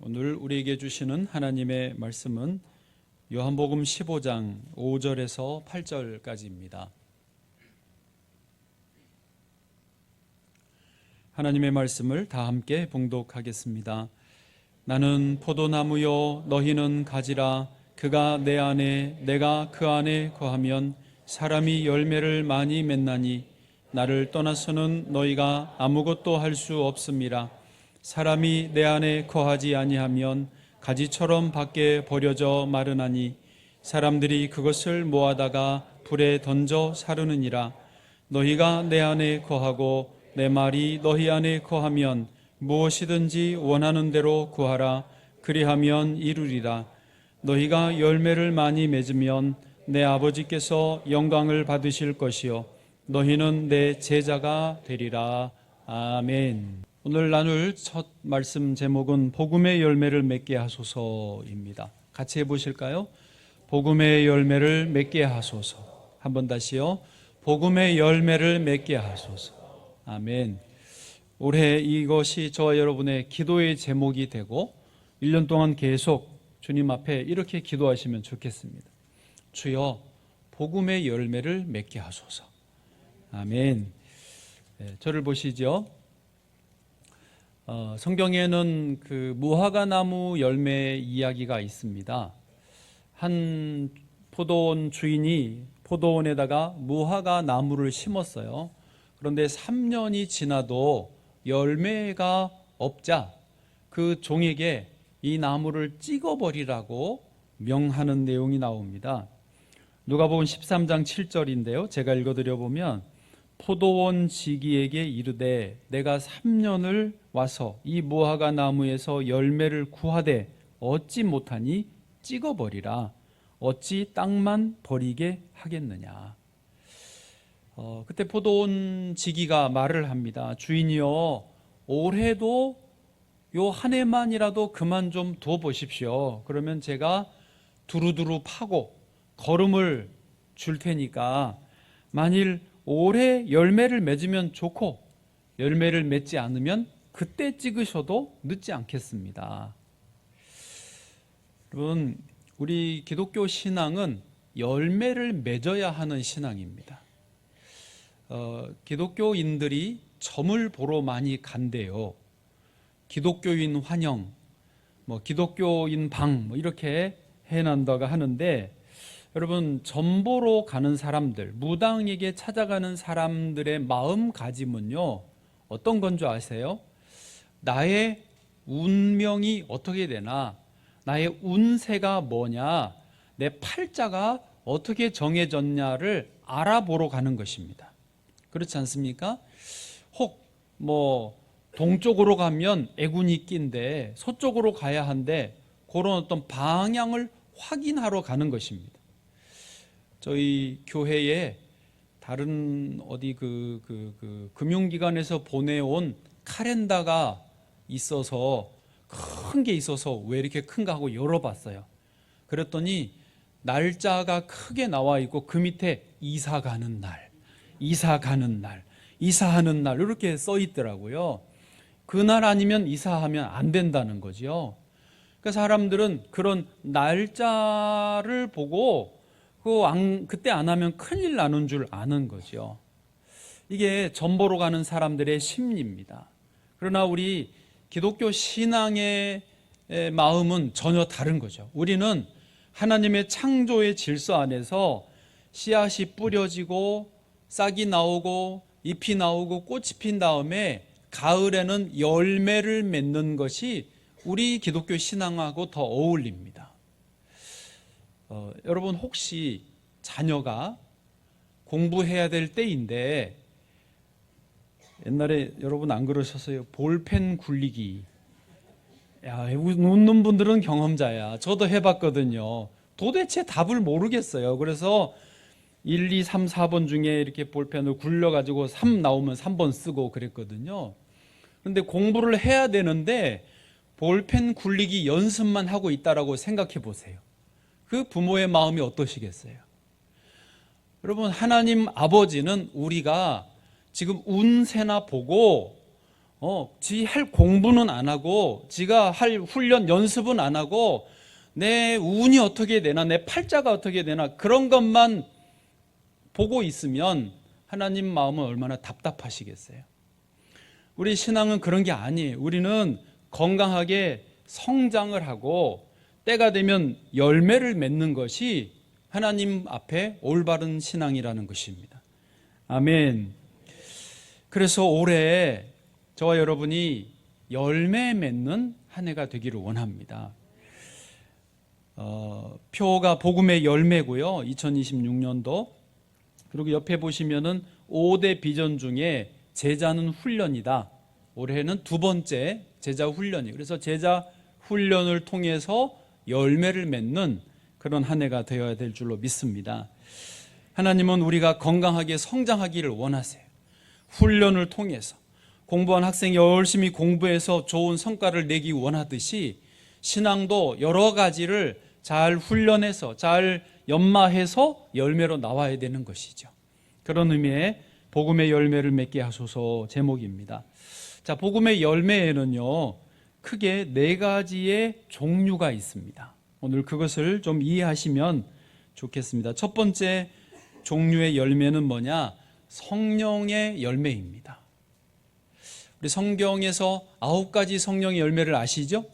오늘 우리에게 주시는 하나님의 말씀은 요한복음 15장 5절에서 8절까지입니다. 하나님의 말씀을 다 함께 봉독하겠습니다. 나는 포도나무요 너희는 가지라. 그가 내 안에 내가 그 안에 거하면 사람이 열매를 많이 맺나니 나를 떠나서는 너희가 아무것도 할 수 없음이라. 사람이 내 안에 거하지 아니하면 가지처럼 밖에 버려져 마르나니 사람들이 그것을 모아다가 불에 던져 사르느니라. 너희가 내 안에 거하고 내 말이 너희 안에 거하면 무엇이든지 원하는 대로 구하라. 그리하면 이루리라. 너희가 열매를 많이 맺으면 내 아버지께서 영광을 받으실 것이요 너희는 내 제자가 되리라. 아멘. 오늘 나눌 첫 말씀 제목은 복음의 열매를 맺게 하소서입니다. 같이 해보실까요? 복음의 열매를 맺게 하소서. 한번 다시요. 복음의 열매를 맺게 하소서. 아멘. 올해 이것이 저와 여러분의 기도의 제목이 되고 1년 동안 계속 주님 앞에 이렇게 기도하시면 좋겠습니다. 주여, 복음의 열매를 맺게 하소서. 아멘. 저를 보시죠. 성경에는 그 무화과 나무 열매 이야기가 있습니다. 한 포도원 주인이 포도원에다가 무화과 나무를 심었어요. 그런데 3년이 지나도 열매가 없자 그 종에게 이 나무를 찍어버리라고 명하는 내용이 나옵니다. 누가복음 13장 7절인데요. 제가 읽어드려 보면 포도원 지기에게 이르되 내가 3년을 와서 이 무화과 나무에서 열매를 구하되 얻지 못하니 찍어버리라. 어찌 땅만 버리게 하겠느냐. 그때 포도원 지기가 말을 합니다. 주인이여, 올해도 요 한 해만이라도 그만 좀 둬보십시오. 그러면 제가 두루두루 파고 거름을 줄 테니까 만일 올해 열매를 맺으면 좋고 열매를 맺지 않으면 그때 찍으셔도 늦지 않겠습니다. 여러분, 우리 기독교 신앙은 열매를 맺어야 하는 신앙입니다. 기독교인들이 점을 보러 많이 간대요. 기독교인 환영, 기독교인 방 이렇게 해난다고 하는데, 여러분, 점보러 가는 사람들, 무당에게 찾아가는 사람들의 마음가짐은요, 어떤 건 줄 아세요? 나의 운명이 어떻게 되나, 나의 운세가 뭐냐, 내 팔자가 어떻게 정해졌냐를 알아보러 가는 것입니다. 그렇지 않습니까? 혹 동쪽으로 가면 애군이 낀데 서쪽으로 가야 한데 그런 어떤 방향을 확인하러 가는 것입니다. 저희 교회에 다른 어디 금융기관에서 보내온 카렌다가 있어서, 큰 게 있어서 왜 이렇게 큰가 하고 열어봤어요. 그랬더니 날짜가 크게 나와 있고 그 밑에 이사 가는 날, 이사 가는 날, 이사하는 날 이렇게 써 있더라고요. 그날 아니면 이사하면 안 된다는 거죠. 그러니까 사람들은 그런 날짜를 보고 그때 안 하면 큰일 나는 줄 아는 거죠. 이게 점보러 가는 사람들의 심리입니다. 그러나 우리 기독교 신앙의 마음은 전혀 다른 거죠. 우리는 하나님의 창조의 질서 안에서 씨앗이 뿌려지고 싹이 나오고 잎이 나오고 꽃이 핀 다음에 가을에는 열매를 맺는 것이 우리 기독교 신앙하고 더 어울립니다. 여러분, 혹시 자녀가 공부해야 될 때인데, 옛날에 여러분 안 그러셨어요? 볼펜 굴리기. 웃는 분들은 경험자야. 저도 해봤거든요. 도대체 답을 모르겠어요. 그래서 1, 2, 3, 4번 중에 이렇게 볼펜을 굴려가지고 3 나오면 3번 쓰고 그랬거든요. 그런데 공부를 해야 되는데 볼펜 굴리기 연습만 하고 있다라고 생각해 보세요. 그 부모의 마음이 어떠시겠어요? 여러분, 하나님 아버지는 우리가 지금 운세나 보고 지 할 공부는 안 하고, 지가 할 훈련 연습은 안 하고, 내 운이 어떻게 되나, 내 팔자가 어떻게 되나, 그런 것만 보고 있으면 하나님 마음은 얼마나 답답하시겠어요. 우리 신앙은 그런 게 아니에요. 우리는 건강하게 성장을 하고 때가 되면 열매를 맺는 것이 하나님 앞에 올바른 신앙이라는 것입니다. 아멘. 그래서 올해 저와 여러분이 열매 맺는 한 해가 되기를 원합니다. 표가 복음의 열매고요. 2026년도. 그리고 옆에 보시면은 5대 비전 중에 제자는 훈련이다. 올해는 두 번째 제자 훈련이. 그래서 제자 훈련을 통해서 열매를 맺는 그런 한 해가 되어야 될 줄로 믿습니다. 하나님은 우리가 건강하게 성장하기를 원하세요. 훈련을 통해서 공부한 학생이 열심히 공부해서 좋은 성과를 내기 원하듯이 신앙도 여러 가지를 잘 훈련해서 잘 연마해서 열매로 나와야 되는 것이죠. 그런 의미의 복음의 열매를 맺게 하소서 제목입니다. 자, 복음의 열매에는요, 크게 4가지의 종류가 있습니다. 오늘 그것을 좀 이해하시면 좋겠습니다. 첫 번째 종류의 열매는 뭐냐? 성령의 열매입니다. 우리 성경에서 9가지 성령의 열매를 아시죠?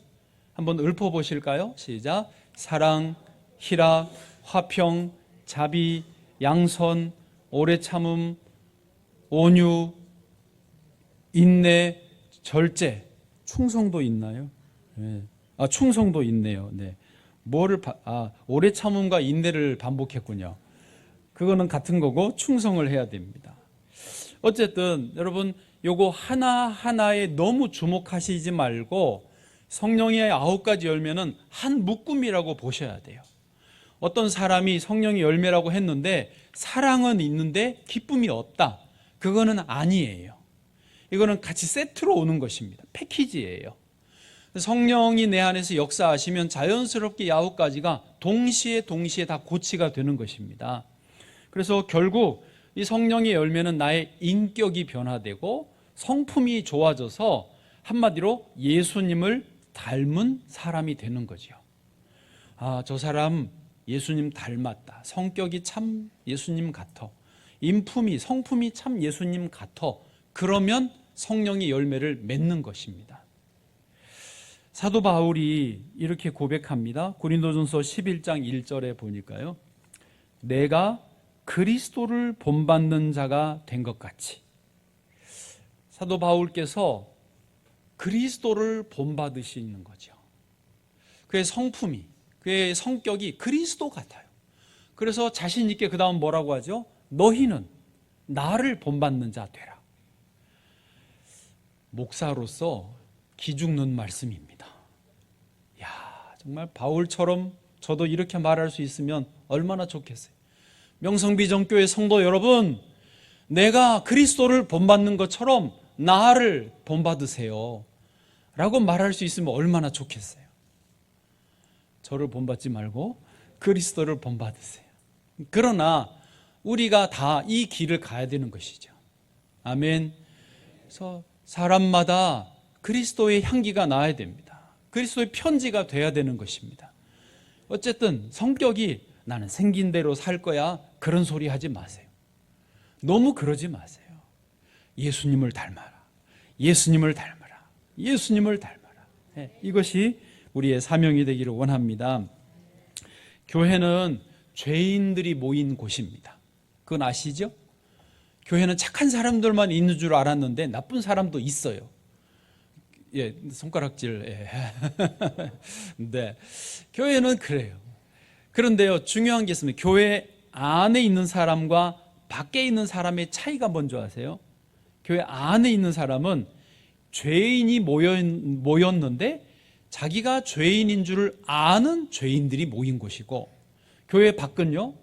한번 읊어보실까요? 시작. 사랑, 희락, 화평, 자비, 양선, 오래 참음, 온유, 인내, 절제. 충성도 있나요? 네. 충성도 있네요. 네. 오래 참음과 인내를 반복했군요. 그거는 같은 거고 충성을 해야 됩니다. 어쨌든 여러분, 요거 하나하나에 너무 주목하시지 말고 성령의 9가지 열매는 한 묶음이라고 보셔야 돼요. 어떤 사람이 성령의 열매라고 했는데 사랑은 있는데 기쁨이 없다. 그거는 아니에요. 이거는 같이 세트로 오는 것입니다. 패키지예요. 성령이 내 안에서 역사하시면 자연스럽게 9가지가 동시에 다 고치가 되는 것입니다. 그래서 결국 이 성령의 열매는 나의 인격이 변화되고 성품이 좋아져서 한마디로 예수님을 닮은 사람이 되는 거죠. 저 사람 예수님 닮았다. 성격이 참 예수님 같아. 성품이 참 예수님 같아. 그러면 성령의 열매를 맺는 것입니다. 사도 바울이 이렇게 고백합니다. 고린도전서 11장 1절에 보니까요. 내가 그리스도를 본받는 자가 된 것 같이. 사도 바울께서 그리스도를 본받으시는 거죠. 그의 성품이, 그의 성격이 그리스도 같아요. 그래서 자신 있게 그 다음 뭐라고 하죠? 너희는 나를 본받는 자 되라. 목사로서 기죽는 말씀입니다. 정말 바울처럼 저도 이렇게 말할 수 있으면 얼마나 좋겠어요. 명성비전교회 성도 여러분, 내가 그리스도를 본받는 것처럼 나를 본받으세요 라고 말할 수 있으면 얼마나 좋겠어요. 저를 본받지 말고 그리스도를 본받으세요. 그러나 우리가 다 이 길을 가야 되는 것이죠. 아멘. 그래서 사람마다 그리스도의 향기가 나야 됩니다. 그리스도의 편지가 돼야 되는 것입니다. 어쨌든 성격이 나는 생긴 대로 살 거야, 그런 소리 하지 마세요. 너무 그러지 마세요. 예수님을 닮아라. 예수님을 닮아라. 예수님을 닮아라. 이것이 우리의 사명이 되기를 원합니다. 교회는 죄인들이 모인 곳입니다. 그건 아시죠? 교회는 착한 사람들만 있는 줄 알았는데 나쁜 사람도 있어요. 손가락질. 네. 교회는 그래요. 그런데요, 중요한 게 있습니다. 교회 안에 있는 사람과 밖에 있는 사람의 차이가 뭔지 아세요? 교회 안에 있는 사람은 죄인이 모였는데 자기가 죄인인 줄 아는 죄인들이 모인 곳이고, 교회 밖은요,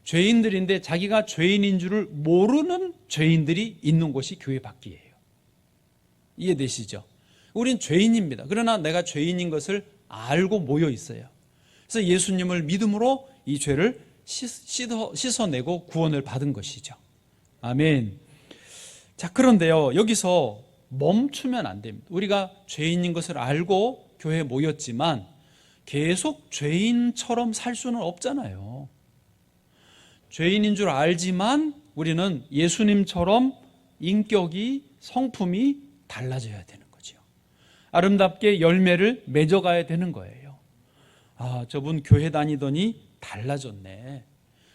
죄인들인데 자기가 죄인인 줄을 모르는 죄인들이 있는 곳이 교회 밖이에요. 이해되시죠? 우린 죄인입니다. 그러나 내가 죄인인 것을 알고 모여 있어요. 그래서 예수님을 믿음으로 이 죄를 씻어내고 구원을 받은 것이죠. 아멘. 자, 그런데요, 여기서 멈추면 안 됩니다. 우리가 죄인인 것을 알고 교회에 모였지만 계속 죄인처럼 살 수는 없잖아요. 죄인인 줄 알지만 우리는 예수님처럼 인격이, 성품이 달라져야 되는 거죠. 아름답게 열매를 맺어가야 되는 거예요. 아, 저분 교회 다니더니 달라졌네.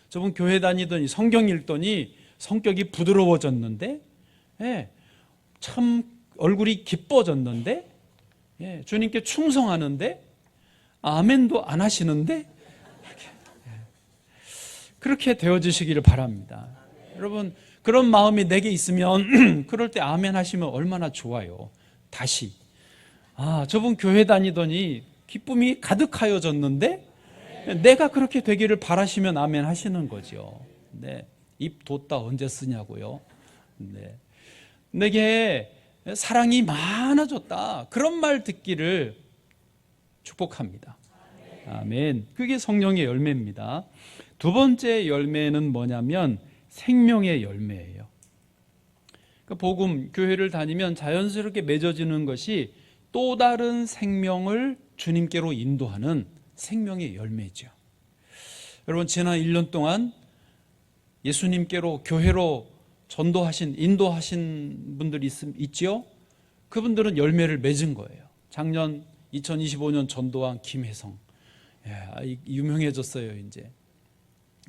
저분 교회 다니더니 성경 읽더니 성격이 부드러워졌는데, 예, 참 얼굴이 기뻐졌는데, 예, 주님께 충성하는데, 아멘도 안 하시는데, 그렇게 되어주시기를 바랍니다. 여러분, 그런 마음이 내게 있으면 그럴 때 아멘 하시면 얼마나 좋아요. 다시, 아, 저분 교회 다니더니 기쁨이 가득하여졌는데 내가 그렇게 되기를 바라시면 아멘 하시는 거죠. 네, 입 돋다 언제 쓰냐고요. 네, 내게 사랑이 많아졌다, 그런 말 듣기를 축복합니다. 아멘. 그게 성령의 열매입니다. 두 번째 열매는 뭐냐면 생명의 열매예요. 그러니까 복음, 교회를 다니면 자연스럽게 맺어지는 것이 또 다른 생명을 주님께로 인도하는 생명의 열매죠. 여러분, 지난 1년 동안 예수님께로, 교회로 전도하신, 인도하신 분들이 있지요? 그분들은 열매를 맺은 거예요. 작년 2025년 전도한 김혜성, 유명해졌어요. 이제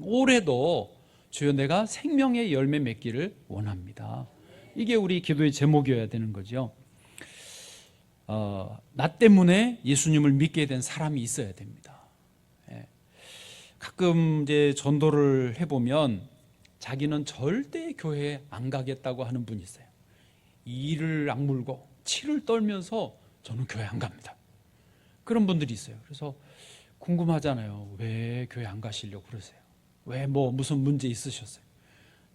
올해도 주여 내가 생명의 열매 맺기를 원합니다. 이게 우리 기도의 제목이어야 되는 거죠. 나 때문에 예수님을 믿게 된 사람이 있어야 됩니다. 가끔 이제 전도를 해보면 자기는 절대 교회에 안 가겠다고 하는 분이 있어요. 이를 악물고 치를 떨면서 저는 교회 안 갑니다, 그런 분들이 있어요. 그래서 궁금하잖아요. 왜 교회 안 가시려고 그러세요? 왜 무슨 문제 있으셨어요?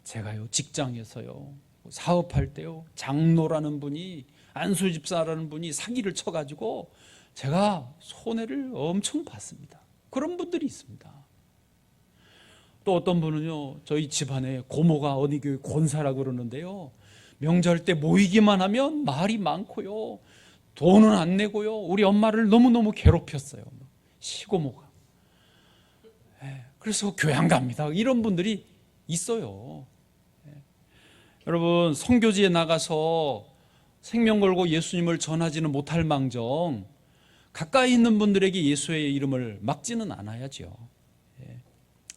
제가요, 직장에서요, 사업할 때요, 장로라는 분이, 안수 집사라는 분이 사기를 쳐가지고 제가 손해를 엄청 봤습니다. 그런 분들이 있습니다. 또 어떤 분은요, 저희 집안에 고모가 어디 교회 권사라고 그러는데요, 명절 때 모이기만 하면 말이 많고요, 돈은 안 내고요, 우리 엄마를 너무너무 괴롭혔어요, 시고모가. 그래서 교회 안 갑니다, 이런 분들이 있어요. 여러분, 선교지에 나가서 생명 걸고 예수님을 전하지는 못할 망정 가까이 있는 분들에게 예수의 이름을 막지는 않아야죠.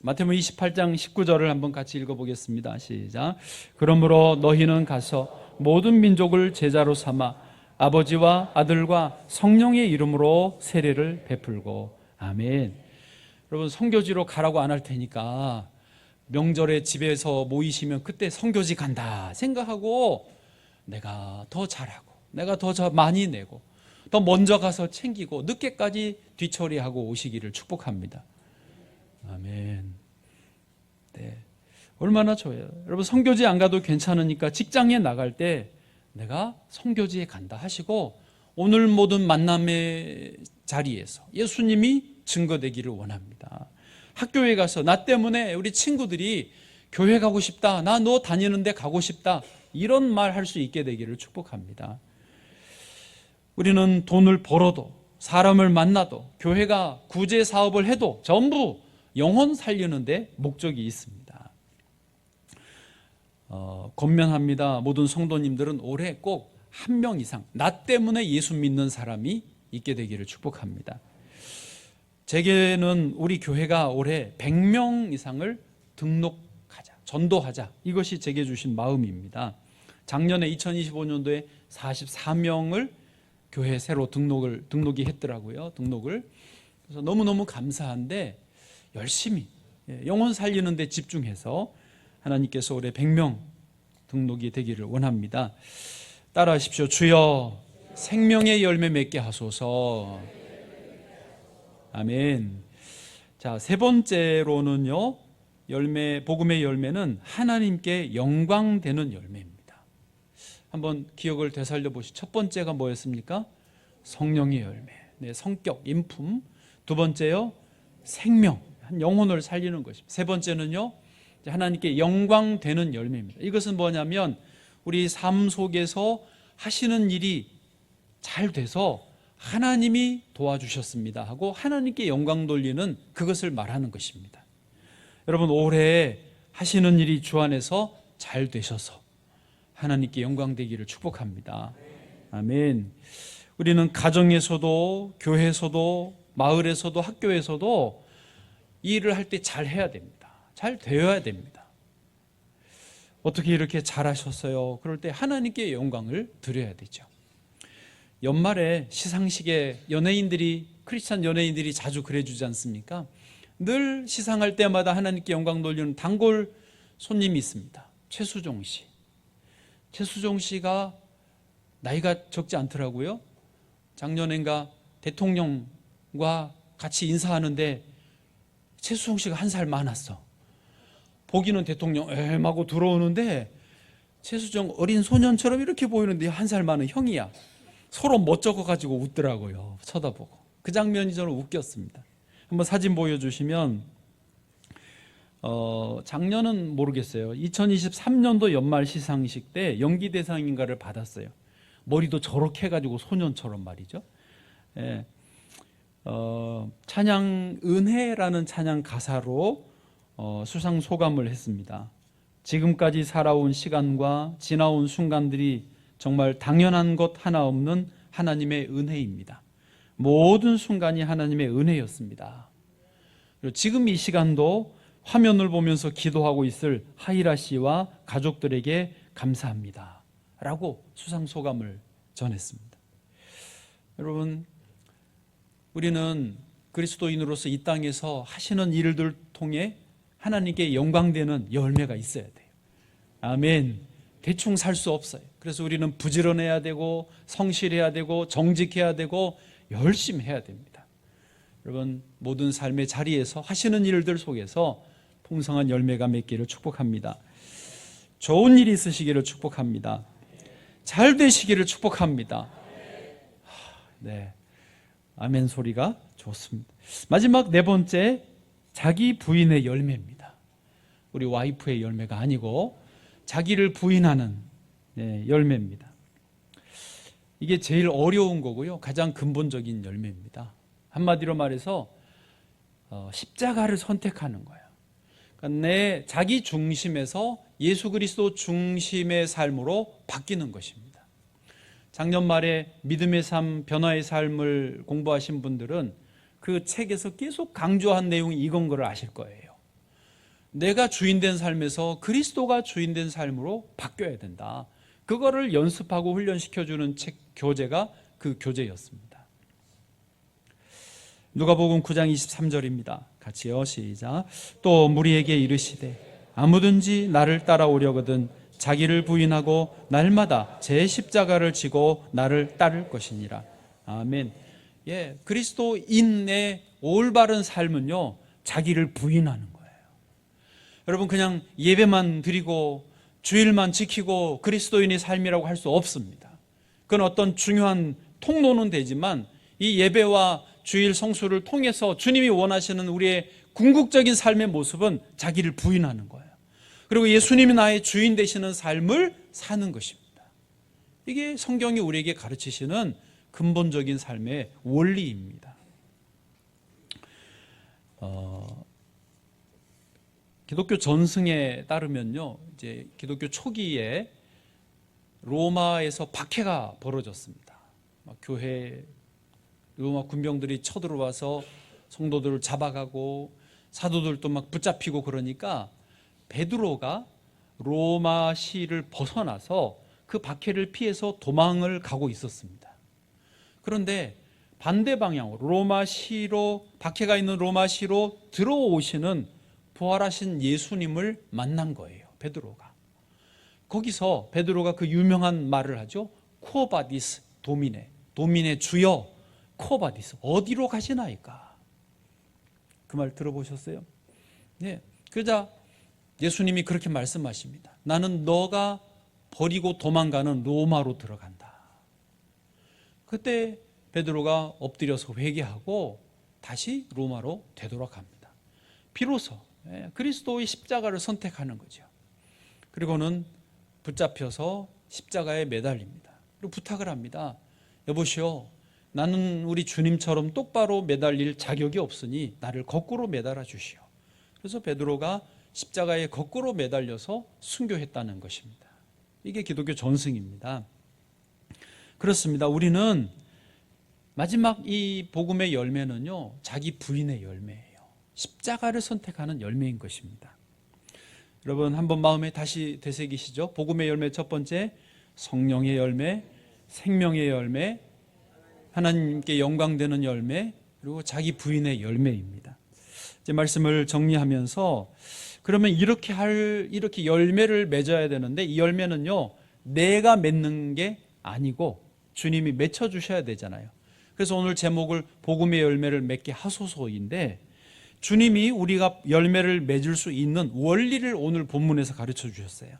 마태복음 28장 19절을 한번 같이 읽어보겠습니다. 시작. 그러므로 너희는 가서 모든 민족을 제자로 삼아 아버지와 아들과 성령의 이름으로 세례를 베풀고. 아멘. 여러분, 선교지로 가라고 안 할 테니까 명절에 집에서 모이시면 그때 선교지 간다 생각하고 내가 더 잘하고, 내가 더 많이 내고, 더 먼저 가서 챙기고 늦게까지 뒤처리하고 오시기를 축복합니다. 아멘. 네, 얼마나 좋아요. 여러분, 선교지 안 가도 괜찮으니까 직장에 나갈 때 내가 선교지에 간다 하시고 오늘 모든 만남의 자리에서 예수님이 증거되기를 원합니다. 학교에 가서 나 때문에 우리 친구들이 교회 가고 싶다, 나 너 다니는데 가고 싶다, 이런 말 할 수 있게 되기를 축복합니다. 우리는 돈을 벌어도, 사람을 만나도, 교회가 구제 사업을 해도 전부 영혼 살리는 데 목적이 있습니다. 권면합니다. 모든 성도님들은 올해 꼭 한 명 이상 나 때문에 예수 믿는 사람이 있게 되기를 축복합니다. 제게는 우리 교회가 올해 100명 이상을 등록하자, 전도하자, 이것이 제게 주신 마음입니다. 작년에 2025년도에 44명을 교회 새로 등록이 했더라고요. 등록을. 그래서 너무너무 감사한데 열심히 영혼 살리는 데 집중해서 하나님께서 올해 100명 등록이 되기를 원합니다. 따라하십시오. 주여 생명의 열매 맺게 하소서. 아멘. 자, 세 번째로는요, 복음의 열매는 하나님께 영광되는 열매입니다. 한번 기억을 되살려 보시죠. 첫 번째가 뭐였습니까? 성령의 열매. 네, 성격, 인품. 두 번째요, 생명, 한 영혼을 살리는 것입니다. 세 번째는요, 하나님께 영광되는 열매입니다. 이것은 뭐냐면 우리 삶 속에서 하시는 일이 잘 돼서 하나님이 도와주셨습니다 하고 하나님께 영광 돌리는 그것을 말하는 것입니다. 여러분, 올해 하시는 일이 주 안에서 잘 되셔서 하나님께 영광 되기를 축복합니다. 아멘. 우리는 가정에서도 교회에서도 마을에서도 학교에서도 이 일을 할 때 잘 해야 됩니다. 잘 되어야 됩니다. 어떻게 이렇게 잘하셨어요? 그럴 때 하나님께 영광을 드려야 되죠. 연말에 시상식에 크리스찬 연예인들이 자주 그래주지 않습니까? 늘 시상할 때마다 하나님께 영광 돌리는 단골 손님이 있습니다. 최수종 씨. 최수종 씨가 나이가 적지 않더라고요. 작년엔가 대통령과 같이 인사하는데 최수종 씨가 한 살 많았어. 보기는 대통령 하고 들어오는데 최수종 어린 소년처럼 이렇게 보이는데 한 살 많은 형이야. 서로 멋쩍어가지고 웃더라고요. 쳐다보고. 그 장면이 저는 웃겼습니다. 한번 사진 보여주시면 작년은 모르겠어요. 2023년도 연말 시상식 때 연기대상인가를 받았어요. 머리도 저렇게 해가지고 소년처럼 말이죠. 예. 찬양 은혜라는 찬양 가사로 수상 소감을 했습니다. 지금까지 살아온 시간과 지나온 순간들이 정말 당연한 것 하나 없는 하나님의 은혜입니다. 모든 순간이 하나님의 은혜였습니다. 그리고 지금 이 시간도 화면을 보면서 기도하고 있을 하이라 씨와 가족들에게 감사합니다 라고 수상 소감을 전했습니다. 여러분, 우리는 그리스도인으로서 이 땅에서 하시는 일들 통해 하나님께 영광되는 열매가 있어야 돼요. 아멘. 대충 살 수 없어요. 그래서 우리는 부지런해야 되고 성실해야 되고 정직해야 되고 열심히 해야 됩니다. 여러분, 모든 삶의 자리에서 하시는 일들 속에서 풍성한 열매가 맺기를 축복합니다. 좋은 일이 있으시기를 축복합니다. 잘 되시기를 축복합니다. 네, 아멘 소리가 좋습니다. 마지막 네 번째, 자기 부인의 열매입니다. 우리 와이프의 열매가 아니고 자기를 부인하는 열매입니다. 이게 제일 어려운 거고요. 가장 근본적인 열매입니다. 한마디로 말해서 십자가를 선택하는 거예요. 그러니까 내 자기 중심에서 예수 그리스도 중심의 삶으로 바뀌는 것입니다. 작년 말에 믿음의 삶, 변화의 삶을 공부하신 분들은 그 책에서 계속 강조한 내용이 이건 걸 아실 거예요. 내가 주인된 삶에서 그리스도가 주인된 삶으로 바뀌어야 된다. 그거를 연습하고 훈련시켜주는 책 교재가 그 교재였습니다. 누가복음 9장 23절입니다. 같이요, 시작. 또 무리에게 이르시되 아무든지 나를 따라오려거든 자기를 부인하고 날마다 제 십자가를 지고 나를 따를 것이니라. 아멘. 예, 그리스도인의 올바른 삶은요, 자기를 부인하는 거예요. 여러분, 그냥 예배만 드리고 주일만 지키고 그리스도인의 삶이라고 할 수 없습니다. 그건 어떤 중요한 통로는 되지만 이 예배와 주일 성수를 통해서 주님이 원하시는 우리의 궁극적인 삶의 모습은 자기를 부인하는 거예요. 그리고 예수님이 나의 주인 되시는 삶을 사는 것입니다. 이게 성경이 우리에게 가르치시는 근본적인 삶의 원리입니다. 기독교 전승에 따르면요, 이제 기독교 초기에 로마에서 박해가 벌어졌습니다. 교회 로마 군병들이 쳐들어와서 성도들을 잡아가고 사도들도 막 붙잡히고 그러니까 베드로가 로마시를 벗어나서 그 박해를 피해서 도망을 가고 있었습니다. 그런데 반대 방향으로 로마시로, 박해가 있는 로마시로 들어오시는 부활하신 예수님을 만난 거예요, 베드로가. 거기서 베드로가 그 유명한 말을 하죠. 쿠오바디스 도미네, 도미네 주여, 쿠오바디스 어디로 가시나이까? 그 말 들어보셨어요? 네. 그러자 예수님이 그렇게 말씀하십니다. 나는 너가 버리고 도망가는 로마로 들어간다. 그때 베드로가 엎드려서 회개하고 다시 로마로 되돌아갑니다. 비로소 그리스도의 십자가를 선택하는 거죠. 그리고는 붙잡혀서 십자가에 매달립니다. 그리고 부탁을 합니다. 여보시오, 나는 우리 주님처럼 똑바로 매달릴 자격이 없으니 나를 거꾸로 매달아 주시오. 그래서 베드로가 십자가에 거꾸로 매달려서 순교했다는 것입니다. 이게 기독교 전승입니다. 그렇습니다. 우리는 마지막 이 복음의 열매는요, 자기 부인의 열매예요. 십자가를 선택하는 열매인 것입니다. 여러분 한번 마음에 다시 되새기시죠. 복음의 열매 첫 번째, 성령의 열매, 생명의 열매, 하나님께 영광되는 열매, 그리고 자기 부인의 열매입니다. 이제 말씀을 정리하면서, 그러면 이렇게 열매를 맺어야 되는데, 이 열매는요, 내가 맺는 게 아니고 주님이 맺혀 주셔야 되잖아요. 그래서 오늘 제목을 복음의 열매를 맺게 하소서인데, 주님이 우리가 열매를 맺을 수 있는 원리를 오늘 본문에서 가르쳐 주셨어요.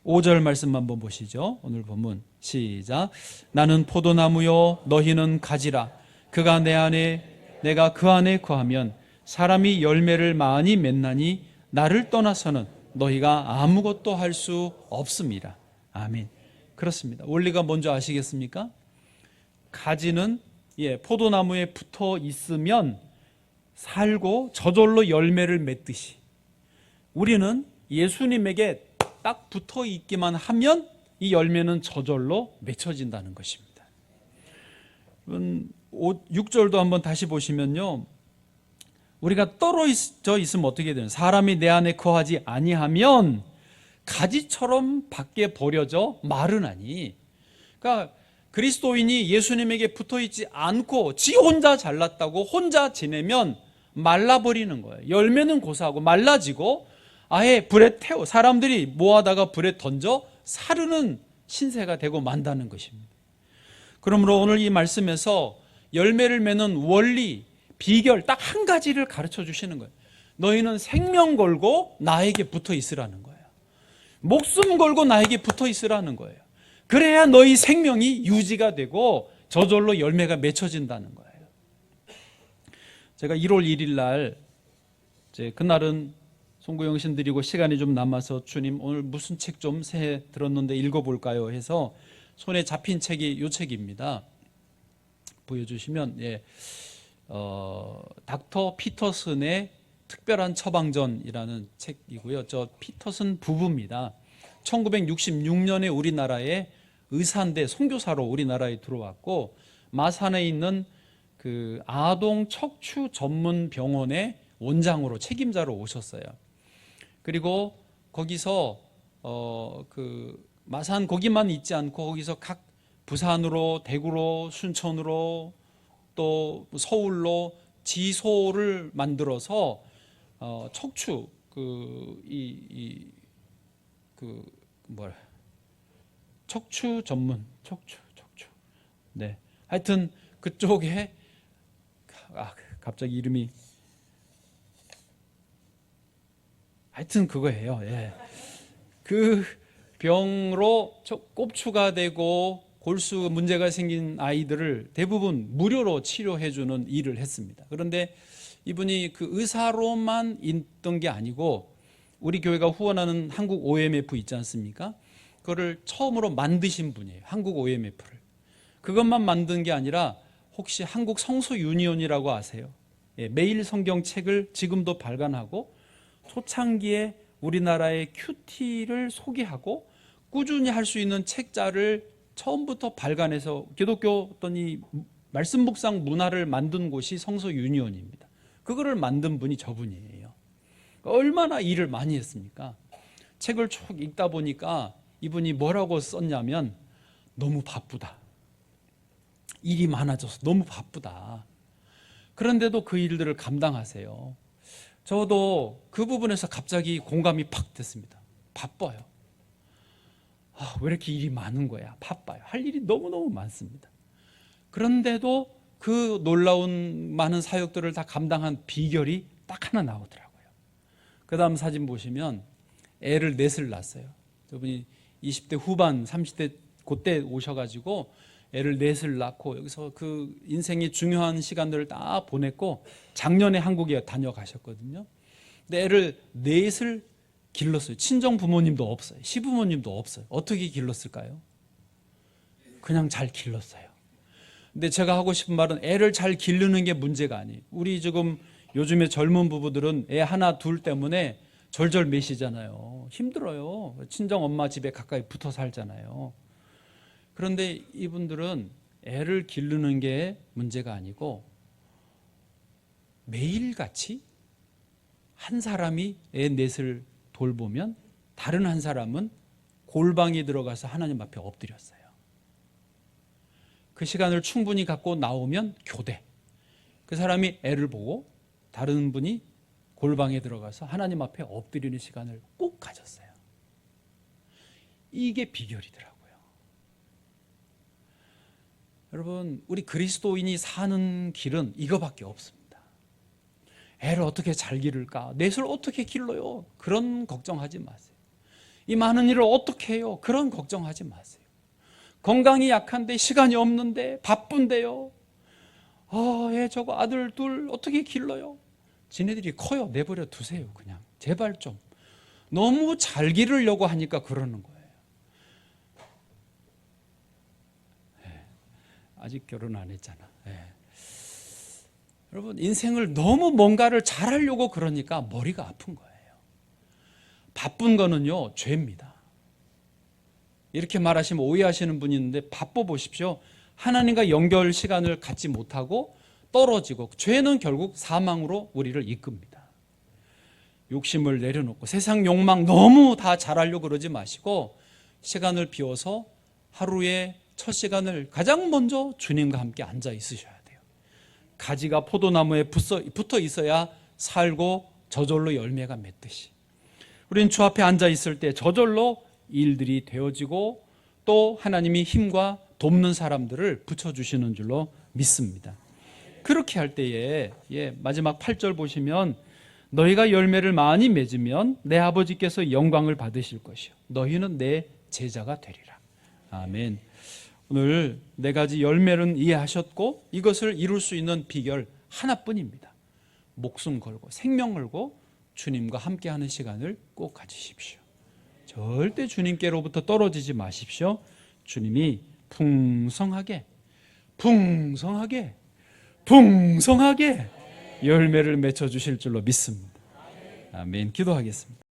5절 말씀 한번 보시죠. 오늘 본문 시작. 나는 포도나무요 너희는 가지라. 그가 내 안에 내가 그 안에 거하면 사람이 열매를 많이 맺나니 나를 떠나서는 너희가 아무것도 할 수 없습니다. 아멘. 그렇습니다. 원리가 뭔지 아시겠습니까? 가지는 포도나무에 붙어 있으면 살고 저절로 열매를 맺듯이, 우리는 예수님에게 딱 붙어 있기만 하면 이 열매는 저절로 맺혀진다는 것입니다. 6절도 한번 다시 보시면요, 우리가 떨어져 있으면 어떻게 되는, 사람이 내 안에 거하지 아니하면 가지처럼 밖에 버려져 마르나니. 그러니까 그리스도인이 예수님에게 붙어 있지 않고 지 혼자 잘났다고 혼자 지내면 말라버리는 거예요. 열매는 고사하고 말라지고 아예 불에 태워, 사람들이 모아다가 불에 던져 사르는 신세가 되고 만다는 것입니다. 그러므로 오늘 이 말씀에서 열매를 맺는 원리, 비결 딱 한 가지를 가르쳐 주시는 거예요. 너희는 생명 걸고 나에게 붙어 있으라는 거예요. 목숨 걸고 나에게 붙어 있으라는 거예요. 그래야 너희 생명이 유지가 되고 저절로 열매가 맺혀진다는 거예요. 제가 1월 1일 날, 그날은 송구영신 드리고 시간이 좀 남아서 주님 오늘 무슨 책 좀 새해 들었는데 읽어볼까요 해서 손에 잡힌 책이 이 책입니다. 보여주시면, 닥터 피터슨의 특별한 처방전이라는 책이고요. 저 피터슨 부부입니다. 1966년에 우리나라에 의사인데 선교사로 우리나라에 들어왔고, 마산에 있는 그 아동 척추 전문 병원의 원장으로 책임자로 오셨어요. 그리고 거기서 그 마산 거기만 있지 않고 거기서 각 부산으로, 대구로, 순천으로, 또 서울로 지소를 만들어서 척추 척추 전문 척추 네, 하여튼 그쪽에 갑자기 이름이 하여튼 그거예요. 그 병으로 꼽추가 되고 골수 문제가 생긴 아이들을 대부분 무료로 치료해주는 일을 했습니다. 그런데 이분이 그 의사로만 있던 게 아니고 우리 교회가 후원하는 한국 OMF 있지 않습니까? 그거를 처음으로 만드신 분이에요. 한국 OMF를. 그것만 만든 게 아니라 혹시 한국 성서 유니온이라고 아세요? 매일 성경책을 지금도 발간하고 초창기에 우리나라의 큐티를 소개하고 꾸준히 할 수 있는 책자를 처음부터 발간해서 기독교 어떤 이 말씀 묵상 문화를 만든 곳이 성서 유니온입니다. 그거를 만든 분이 저분이에요. 얼마나 일을 많이 했습니까? 책을 쭉 읽다 보니까 이분이 뭐라고 썼냐면, 너무 바쁘다. 일이 많아져서 너무 바쁘다. 그런데도 그 일들을 감당하세요. 저도 그 부분에서 갑자기 공감이 팍 됐습니다. 바빠요. 왜 이렇게 일이 많은 거야? 바빠요. 할 일이 너무너무 많습니다. 그런데도 그 놀라운 많은 사역들을 다 감당한 비결이 딱 하나 나오더라고요. 그 다음 사진 보시면 애를 넷을 낳았어요. 저분이 20대 후반, 30대 그때 오셔가지고 애를 넷을 낳고 여기서 그 인생의 중요한 시간들을 다 보냈고 작년에 한국에 다녀가셨거든요. 근데 애를 넷을 길렀어요. 친정 부모님도 없어요. 시부모님도 없어요. 어떻게 길렀을까요? 그냥 잘 길렀어요. 근데 제가 하고 싶은 말은 애를 잘 기르는 게 문제가 아니에요. 우리 지금 요즘에 젊은 부부들은 애 하나 둘 때문에 절절매시잖아요. 힘들어요. 친정 엄마 집에 가까이 붙어 살잖아요. 그런데 이분들은 애를 기르는 게 문제가 아니고 매일같이 한 사람이 애 넷을 돌보면 다른 한 사람은 골방에 들어가서 하나님 앞에 엎드렸어요. 그 시간을 충분히 갖고 나오면 교대. 그 사람이 애를 보고 다른 분이 골방에 들어가서 하나님 앞에 엎드리는 시간을 꼭 가졌어요. 이게 비결이더라고요. 여러분, 우리 그리스도인이 사는 길은 이거밖에 없습니다. 애를 어떻게 잘 기를까? 넷을 어떻게 길러요? 그런 걱정하지 마세요. 이 많은 일을 어떻게 해요? 그런 걱정하지 마세요. 건강이 약한데 시간이 없는데 바쁜데요. 저거 아들 둘 어떻게 길러요? 지네들이 커요. 내버려 두세요. 그냥 제발 좀. 너무 잘 기르려고 하니까 그러는 거예요. 아직 결혼 안 했잖아. 여러분, 인생을 너무 뭔가를 잘하려고 그러니까 머리가 아픈 거예요. 바쁜 거는요, 죄입니다. 이렇게 말하시면 오해하시는 분이 있는데 바빠 보십시오. 하나님과 연결 시간을 갖지 못하고 떨어지고 죄는 결국 사망으로 우리를 이끕니다. 욕심을 내려놓고 세상 욕망 너무 다 잘하려고 그러지 마시고 시간을 비워서 하루에 첫 시간을 가장 먼저 주님과 함께 앉아 있으셔야 돼요. 가지가 포도나무에 붙어 있어야 살고 저절로 열매가 맺듯이 우리는 주 앞에 앉아 있을 때 저절로 일들이 되어지고 또 하나님이 힘과 돕는 사람들을 붙여주시는 줄로 믿습니다. 그렇게 할 때에 마지막 8절 보시면 너희가 열매를 많이 맺으면 내 아버지께서 영광을 받으실 것이요 너희는 내 제자가 되리라. 아멘. 오늘 네 가지 열매는 이해하셨고 이것을 이룰 수 있는 비결 하나뿐입니다. 목숨 걸고 생명 걸고 주님과 함께하는 시간을 꼭 가지십시오. 절대 주님께로부터 떨어지지 마십시오. 주님이 풍성하게 열매를 맺어 주실 줄로 믿습니다. 아멘. 기도하겠습니다.